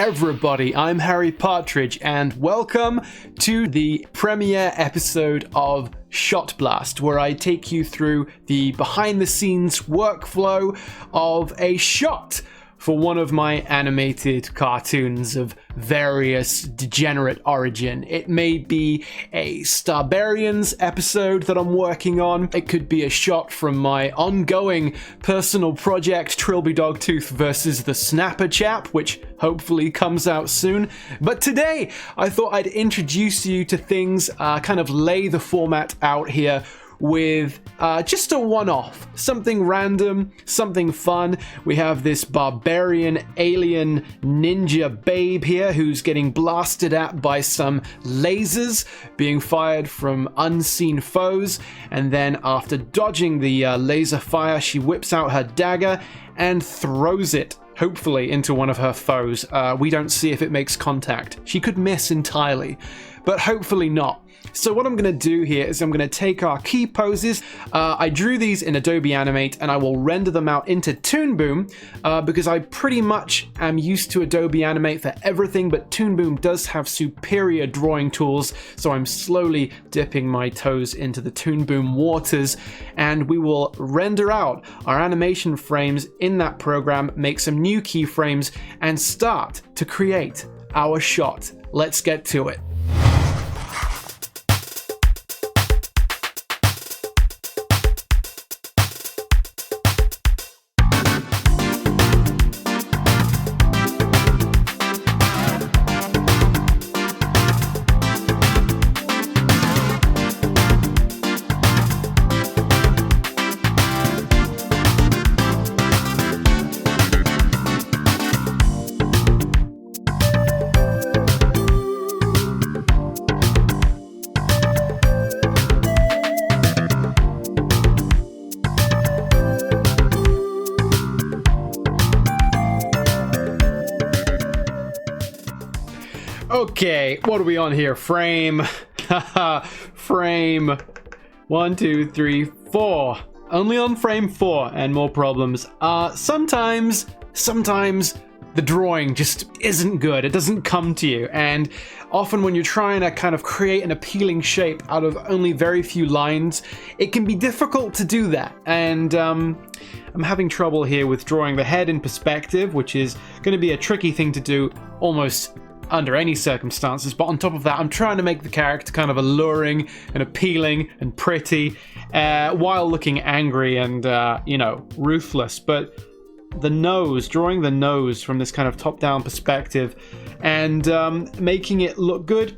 everybody, I'm Harry Partridge, and welcome to the premiere episode of ShotBlast, where I take you through the behind-the-scenes workflow of a shot for one of my animated cartoons of various degenerate origin. It may be a Barbarians episode that I'm working on. It could be a shot from my ongoing personal project, Trilby Dogtooth versus the Snapper Chap, which hopefully comes out soon. But today, I thought I'd introduce you to things, kind of lay the format out here with just a one-off, something random, something fun. We have this barbarian alien ninja babe here who's getting blasted at by some lasers being fired from unseen foes, and then after dodging the laser fire, she whips out her dagger and throws it, hopefully, into one of her foes. We don't see if it makes contact. She could miss entirely, but hopefully not. So what I'm going to do here is I'm going to take our key poses. I drew these in Adobe Animate and I will render them out into Toon Boom because I pretty much am used to Adobe Animate for everything, but Toon Boom does have superior drawing tools, so I'm slowly dipping my toes into the Toon Boom waters, and we will render out our animation frames in that program, make some new keyframes, and start to create our shot. Let's get to it. Okay, what are we on here? Frame. Frame 1, 2, 3, 4. Only on frame 4 and more problems. Sometimes the drawing just isn't good. It doesn't come to you. And often when you're trying to kind of create an appealing shape out of only very few lines, it can be difficult to do that. And I'm having trouble here with drawing the head in perspective, which is going to be a tricky thing to do almost under any circumstances, but on top of that, I'm trying to make the character kind of alluring and appealing and pretty, while looking angry and, ruthless. But the nose, drawing the nose from this kind of top-down perspective and making it look good,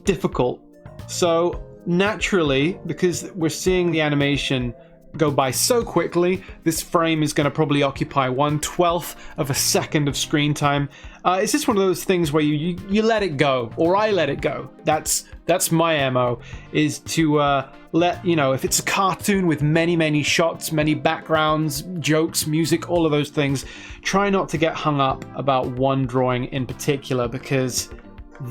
difficult. So naturally, because we're seeing the animation go by so quickly, this frame is going to probably occupy 1/12 of a second of screen time. It's just one of those things where you let it go, or I let it go. That's my MO, is to let, if it's a cartoon with many shots, many backgrounds, jokes, music, all of those things, try not to get hung up about one drawing in particular, because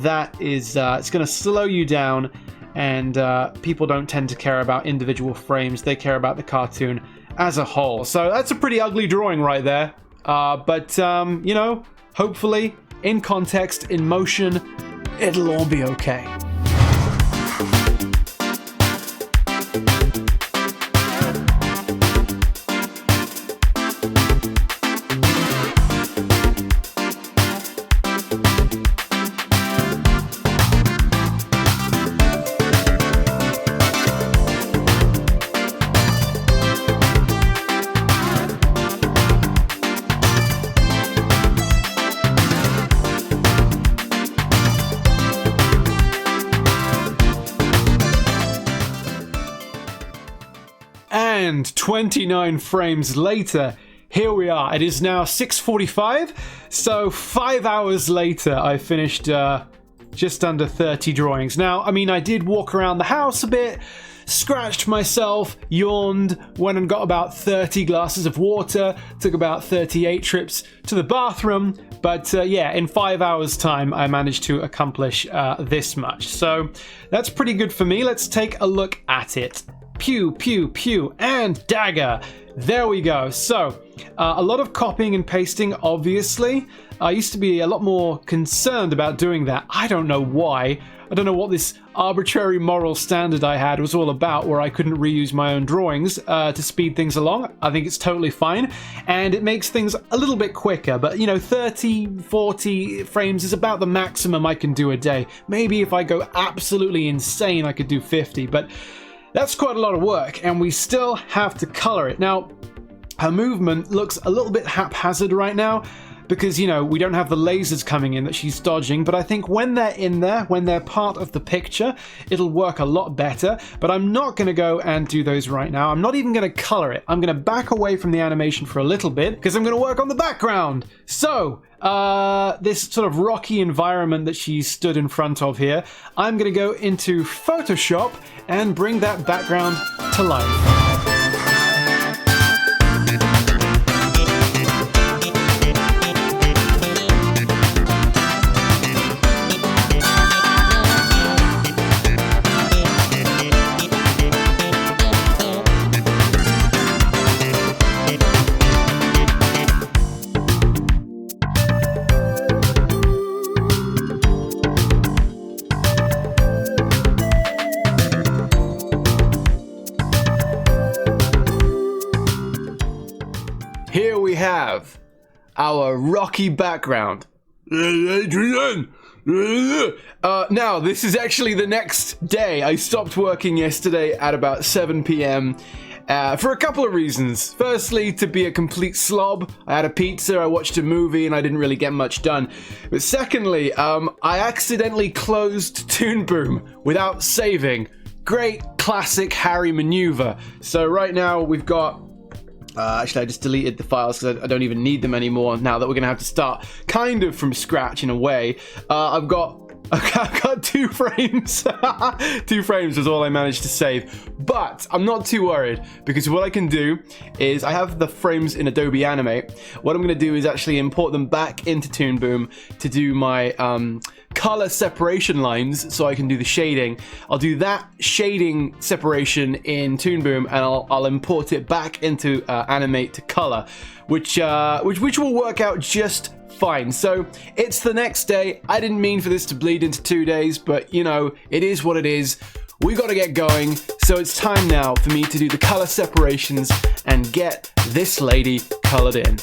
that is it's going to slow you down. And people don't tend to care about individual frames. They care about the cartoon as a whole. So that's a pretty ugly drawing right there. But hopefully, in context, in motion, it'll all be okay. And 29 frames later, here we are. It is now 6:45, so 5 hours later, I finished just under 30 drawings. Now, I mean, I did walk around the house a bit, scratched myself, yawned, went and got about 30 glasses of water, took about 38 trips to the bathroom, but in 5 hours time I managed to accomplish this much. So that's pretty good for me. Let's take a look at it. Pew, pew, pew, and dagger. There we go. So A lot of copying and pasting, obviously. I used to be a lot more concerned about doing that. I don't know why. I don't know what this arbitrary moral standard I had was all about, where I couldn't reuse my own drawings to speed things along. I think it's totally fine, and it makes things a little bit quicker, but 30, 40 frames is about the maximum I can do a day. Maybe if I go absolutely insane, I could do 50, but that's quite a lot of work, and we still have to color it. Now, her movement looks a little bit haphazard right now, because, we don't have the lasers coming in that she's dodging, but I think when they're in there, when they're part of the picture, it'll work a lot better, but I'm not going to go and do those right now. I'm not even going to color it. I'm going to back away from the animation for a little bit, because I'm going to work on the background. So, this sort of rocky environment that she stood in front of here, I'm going to go into Photoshop and bring that background to life. Here we have our rocky background. Adrian! Now, this is actually the next day. I stopped working yesterday at about 7 p.m. For a couple of reasons. Firstly, to be a complete slob. I had a pizza, I watched a movie, and I didn't really get much done. But secondly, I accidentally closed Toon Boom without saving. Great classic Harry maneuver. So right now we've got... actually, I just deleted the files because I don't even need them anymore now that we're going to have to start kind of from scratch in a way. I've got 2 frames. 2 frames was all I managed to save. But I'm not too worried, because what I can do is I have the frames in Adobe Animate. What I'm going to do is actually import them back into Toon Boom to do my color separation lines, so I can do the shading. I'll do that shading separation in Toon Boom, and I'll import it back into Animate to color, which will work out just fine. So it's the next day. I didn't mean for this to bleed into 2 days, but it is what it is. We got to get going. So it's time now for me to do the color separations and get this lady colored in.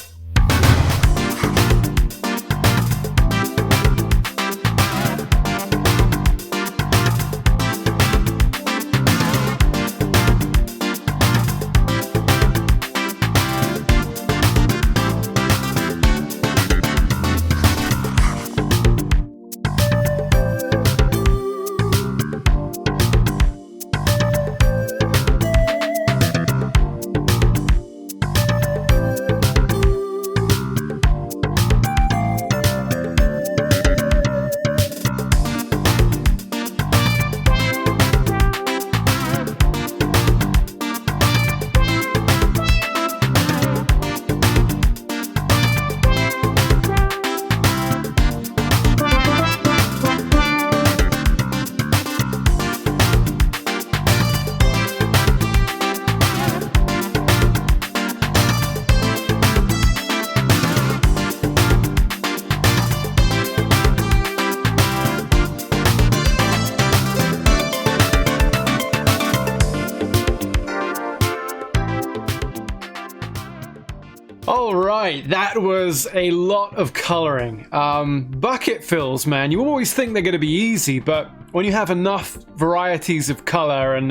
Alright, that was a lot of coloring. Bucket fills, man. You always think they're going to be easy, but when you have enough varieties of color and,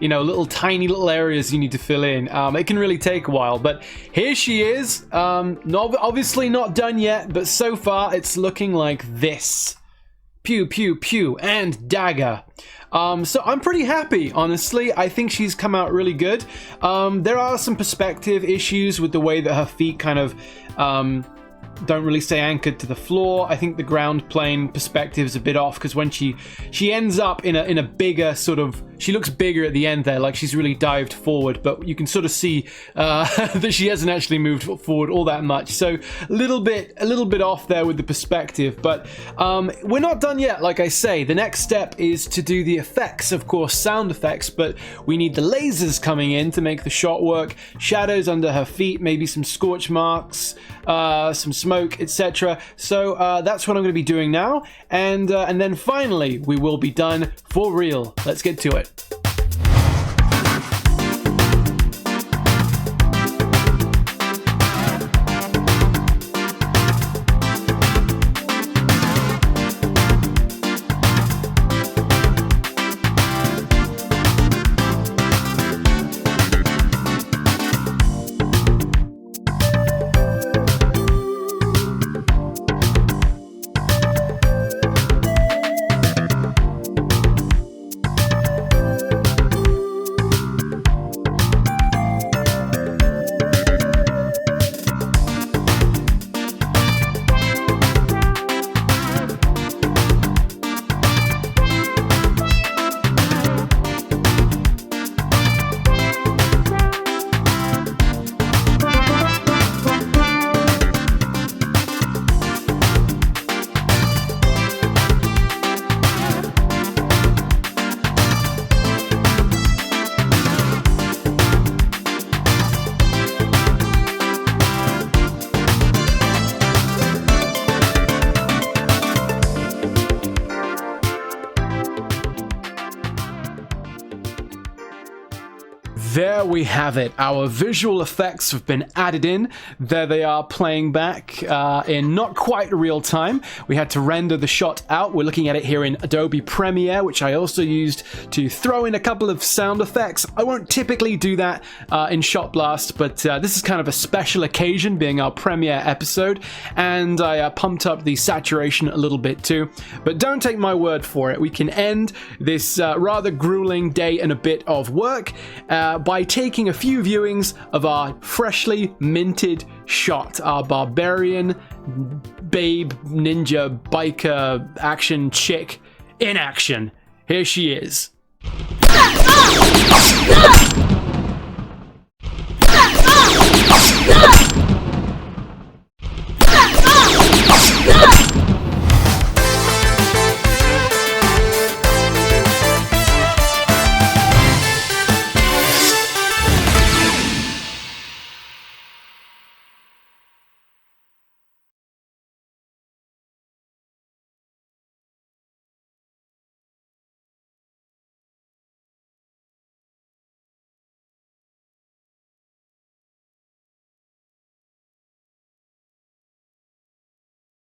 little tiny little areas you need to fill in, it can really take a while. But here she is. Obviously not done yet, but so far it's looking like this. Pew, pew, pew, and dagger. So I'm pretty happy, honestly. I think she's come out really good. There are some perspective issues with the way that her feet kind of don't really stay anchored to the floor. I think the ground plane perspective is a bit off, because when she ends up in a bigger sort of, she looks bigger at the end there, like she's really dived forward, but you can sort of see that she hasn't actually moved forward all that much. So a little bit off there with the perspective, but we're not done yet. Like I say, the next step is to do the effects, of course, sound effects, but we need the lasers coming in to make the shot work, shadows under her feet, maybe some scorch marks, some smoke, etc. So that's what I'm going to be doing now, and then finally we will be done for real. Let's get to it. There we have it. Our visual effects have been added in. There they are, playing back in not quite real time. We had to render the shot out. We're looking at it here in Adobe Premiere, which I also used to throw in a couple of sound effects. I won't typically do that in ShotBlast, but this is kind of a special occasion, being our premiere episode, and I pumped up the saturation a little bit too. But don't take my word for it. We can end this rather grueling day and a bit of work by taking a few viewings of our freshly minted shot, our Barbarian babe ninja biker action chick in action. Here she is.